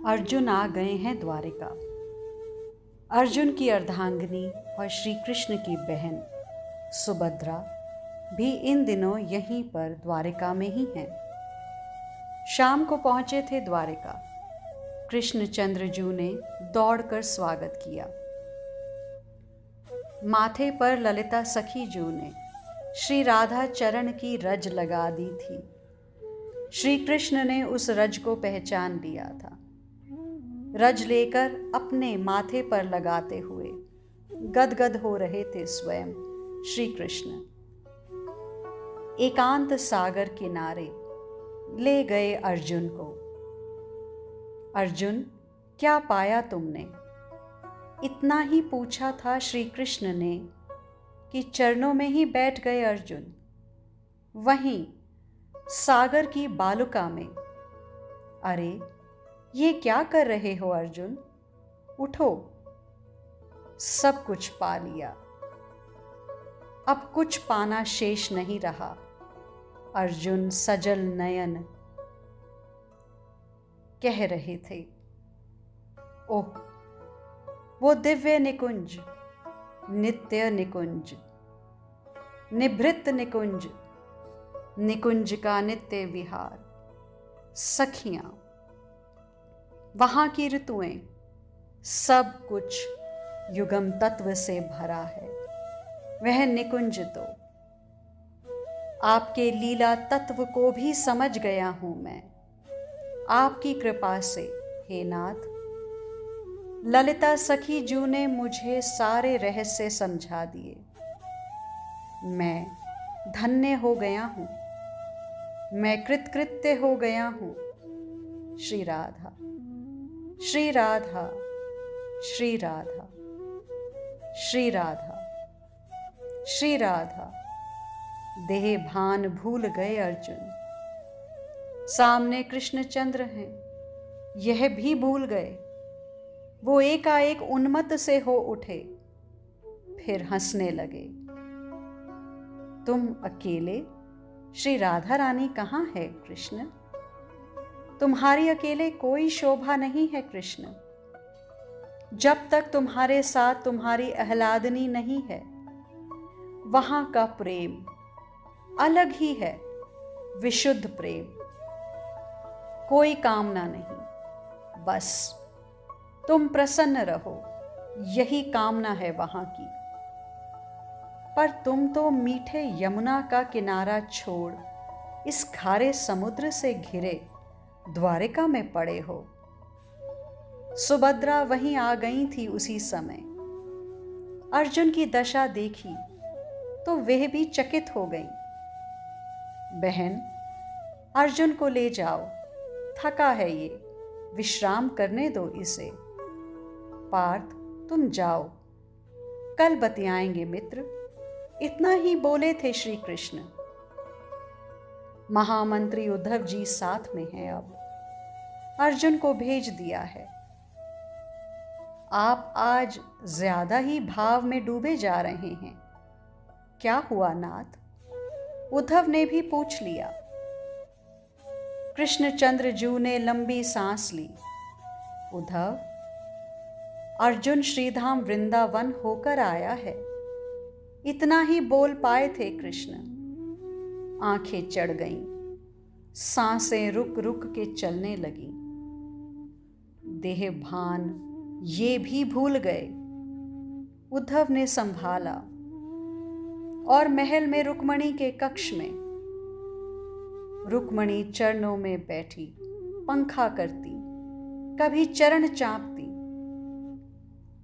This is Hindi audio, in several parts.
अर्जुन आ गए हैं द्वारिका। अर्जुन की अर्धांगिनी और श्री कृष्ण की बहन सुभद्रा भी इन दिनों यहीं पर द्वारिका में ही हैं। शाम को पहुंचे थे द्वारिका। कृष्णचंद्र जू ने दौड़कर स्वागत किया। माथे पर ललिता सखी जू ने श्री राधा चरण की रज लगा दी थी। श्री कृष्ण ने उस रज को पहचान लिया था। रज लेकर अपने माथे पर लगाते हुए गदगद हो रहे थे स्वयं श्री कृष्ण। एकांत सागर किनारे ले गए अर्जुन को। अर्जुन, क्या पाया तुमने? इतना ही पूछा था श्री कृष्ण ने कि चरणों में ही बैठ गए अर्जुन। वहीं सागर की बालुका में, अरे ये क्या कर रहे हो अर्जुन? उठो, सब कुछ पा लिया, अब कुछ पाना शेष नहीं रहा। अर्जुन सजल नयन कह रहे थे। ओह, वो दिव्य निकुंज, नित्य निकुंज, निभृत निकुंज, निकुंज का नित्य विहार, सखियां, वहां की ऋतुएं, सब कुछ युगम तत्व से भरा है। वह निकुंज तो आपके लीला तत्व को भी समझ गया हूं मैं, आपकी कृपा से हे नाथ। ललिता सखी जू ने मुझे सारे रहस्य समझा दिए। मैं धन्य हो गया हूं, मैं कृतकृत्य हो गया हूं। श्री राधा, श्री राधा, श्री राधा, श्री राधा, श्री राधा। देह भान भूल गए अर्जुन। सामने कृष्णचंद्र हैं, यह भी भूल गए। वो एकाएक उन्मत्त से हो उठे, फिर हंसने लगे। तुम अकेले? श्री राधा रानी कहाँ है कृष्ण? तुम्हारी अकेले कोई शोभा नहीं है कृष्ण। जब तक तुम्हारे साथ तुम्हारी आह्लादनी नहीं है, वहां का प्रेम अलग ही है, विशुद्ध प्रेम। कोई कामना नहीं, बस तुम प्रसन्न रहो, यही कामना है वहां की। पर तुम तो मीठे यमुना का किनारा छोड़ इस खारे समुद्र से घिरे द्वारिका में पड़े हो। सुभद्रा वहीं आ गई थी उसी समय। अर्जुन की दशा देखी तो वह भी चकित हो गई। बहन, अर्जुन को ले जाओ, थका है ये, विश्राम करने दो इसे। पार्थ, तुम जाओ, कल बतियाएंगे मित्र। इतना ही बोले थे श्री कृष्ण। महामंत्री उद्धव जी साथ में हैं। अब अर्जुन को भेज दिया है। आप आज ज्यादा ही भाव में डूबे जा रहे हैं। क्या हुआ नाथ? उद्धव ने भी पूछ लिया। कृष्णचंद्र जू ने लंबी सांस ली। उद्धव, अर्जुन श्रीधाम वृंदावन होकर आया है। इतना ही बोल पाए थे कृष्ण। आंखें चढ़ गईं, सांसें रुक रुक के चलने लगीं। देह भान ये भी भूल गए। उद्धव ने संभाला और महल में रुक्मणी के कक्ष में रुक्मणी चरणों में बैठी पंखा करती, कभी चरण चांपती।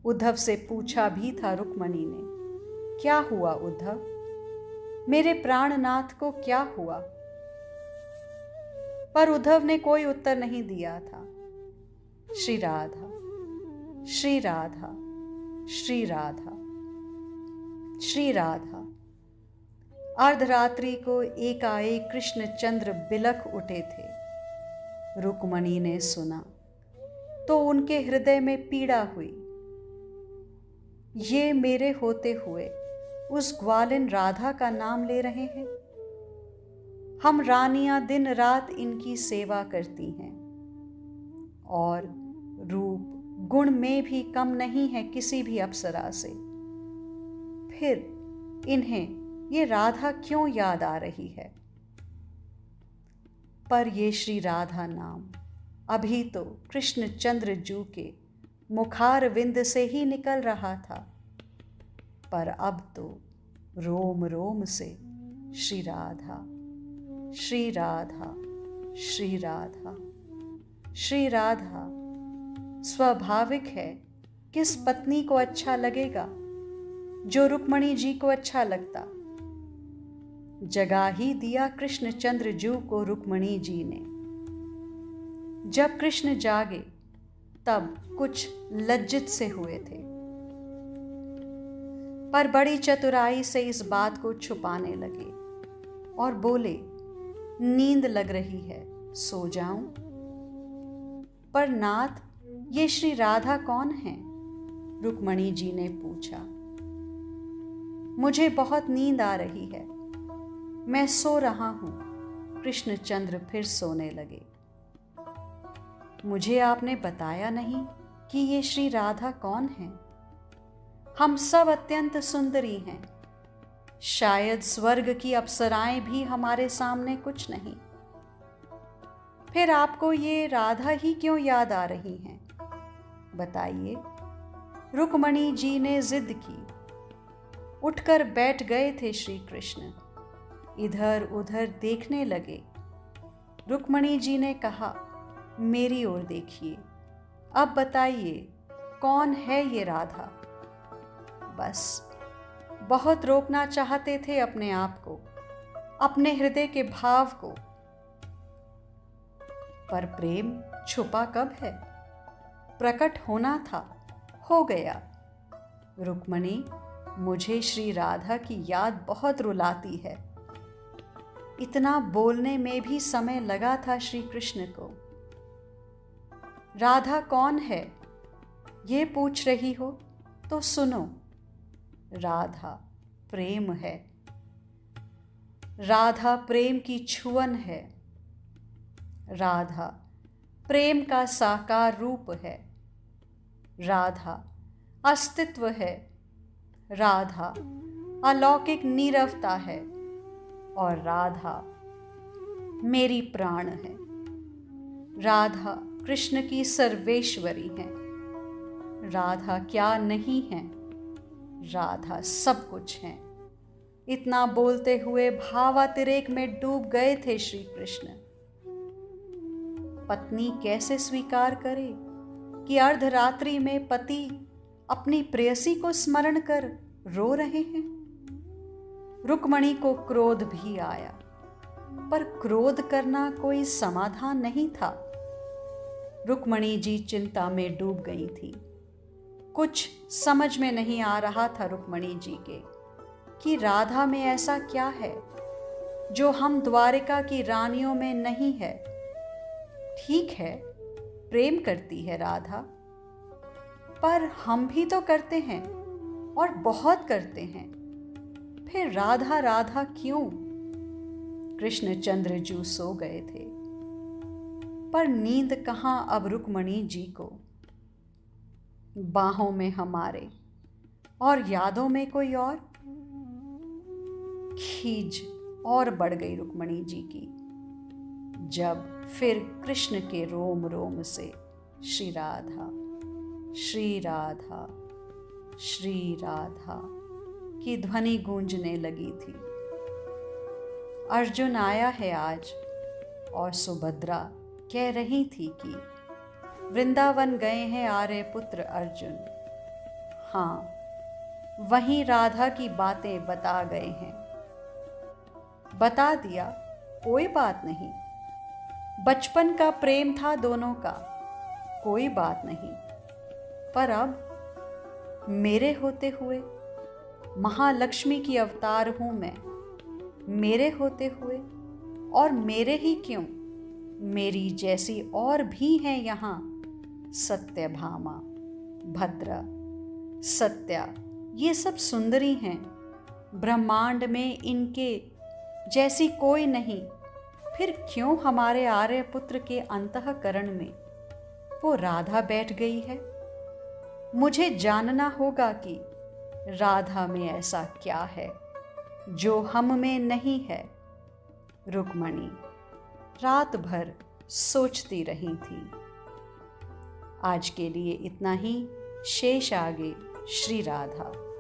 उद्धव से पूछा भी था रुक्मणी ने, क्या हुआ उद्धव? मेरे प्राणनाथ को क्या हुआ? पर उद्धव ने कोई उत्तर नहीं दिया था। श्री राधा, श्री राधा, श्री राधा, श्री राधा। अर्धरात्रि को एकाएक कृष्णचंद्र बिलख उठे थे। रुक्मणी ने सुना तो उनके हृदय में पीड़ा हुई। ये मेरे होते हुए उस ग्वालिन राधा का नाम ले रहे हैं। हम रानियां दिन रात इनकी सेवा करती हैं और रूप गुण में भी कम नहीं है किसी भी अप्सरा से। फिर इन्हें ये राधा क्यों याद आ रही है? पर ये श्री राधा नाम अभी तो कृष्णचंद्र जू के मुखार विंद से ही निकल रहा था, पर अब तो रोम रोम से श्री राधा, श्री राधा, श्री राधा, श्री राधा। स्वाभाविक है, किस पत्नी को अच्छा लगेगा जो रुक्मणी जी को अच्छा लगता। जगा ही दिया कृष्णचंद्र जू को रुक्मणी जी ने। जब कृष्ण जागे तब कुछ लज्जित से हुए थे, पर बड़ी चतुराई से इस बात को छुपाने लगे और बोले, नींद लग रही है, सो जाऊं। पर नाथ, ये श्री राधा कौन है? रुक्मणी जी ने पूछा। मुझे बहुत नींद आ रही है, मैं सो रहा हूं। कृष्णचंद्र फिर सोने लगे। मुझे आपने बताया नहीं कि ये श्री राधा कौन है? हम सब अत्यंत सुंदरी हैं, शायद स्वर्ग की अप्सराएं भी हमारे सामने कुछ नहीं। फिर आपको ये राधा ही क्यों याद आ रही हैं? बताइए। रुक्मणी जी ने जिद की। उठकर बैठ गए थे श्री कृष्ण, इधर उधर देखने लगे। रुक्मणी जी ने कहा, मेरी ओर देखिए, अब बताइए कौन है ये राधा? बस बहुत रोकना चाहते थे अपने आप को, अपने हृदय के भाव को। पर प्रेम छुपा कब है? प्रकट होना था, हो गया। रुक्मणी, मुझे श्री राधा की याद बहुत रुलाती है। इतना बोलने में भी समय लगा था श्री कृष्ण को। राधा कौन है ये पूछ रही हो तो सुनो। राधा प्रेम है, राधा प्रेम की छुअन है, राधा प्रेम का साकार रूप है, राधा अस्तित्व है, राधा अलौकिक नीरवता है और राधा मेरी प्राण है। राधा कृष्ण की सर्वेश्वरी है। राधा क्या नहीं है, राधा सब कुछ है। इतना बोलते हुए भावातिरेक में डूब गए थे श्री कृष्ण। पत्नी कैसे स्वीकार करे कि अर्धरात्रि में पति अपनी प्रेयसी को स्मरण कर रो रहे हैं? रुक्मणी को क्रोध भी आया, पर क्रोध करना कोई समाधान नहीं था। रुक्मणी जी चिंता में डूब गई थी। कुछ समझ में नहीं आ रहा था रुक्मणी जी के कि राधा में ऐसा क्या है जो हम द्वारिका की रानियों में नहीं है। ठीक है, प्रेम करती है राधा, पर हम भी तो करते हैं और बहुत करते हैं। फिर राधा राधा क्यों? कृष्णचंद्र जू सो गए थे, पर नींद कहां अब रुक्मणी जी को। बाहों में हमारे और यादों में कोई और। खीज और बढ़ गई रुक्मणी जी की जब फिर कृष्ण के रोम रोम से श्री राधा, श्री राधा, श्री राधा की ध्वनि गूंजने लगी थी। अर्जुन आया है आज, और सुभद्रा कह रही थी कि वृंदावन गए हैं आर्यपुत्र अर्जुन। हाँ, वहीं राधा की बातें बता गए हैं। बता दिया, कोई बात नहीं। बचपन का प्रेम था दोनों का, कोई बात नहीं। पर अब मेरे होते हुए, महालक्ष्मी की अवतार हूं मैं, मेरे होते हुए, और मेरे ही क्यों, मेरी जैसी और भी हैं यहाँ। सत्यभामा, भद्रा, सत्या, ये सब सुंदरी हैं। ब्रह्मांड में इनके जैसी कोई नहीं। फिर क्यों हमारे आर्यपुत्र के अंतःकरण में वो राधा बैठ गई है। मुझे जानना होगा कि राधा में ऐसा क्या है जो हम में नहीं है। रुक्मणी रात भर सोचती रही थी। आज के लिए इतना ही। शेष आगे श्री राधा।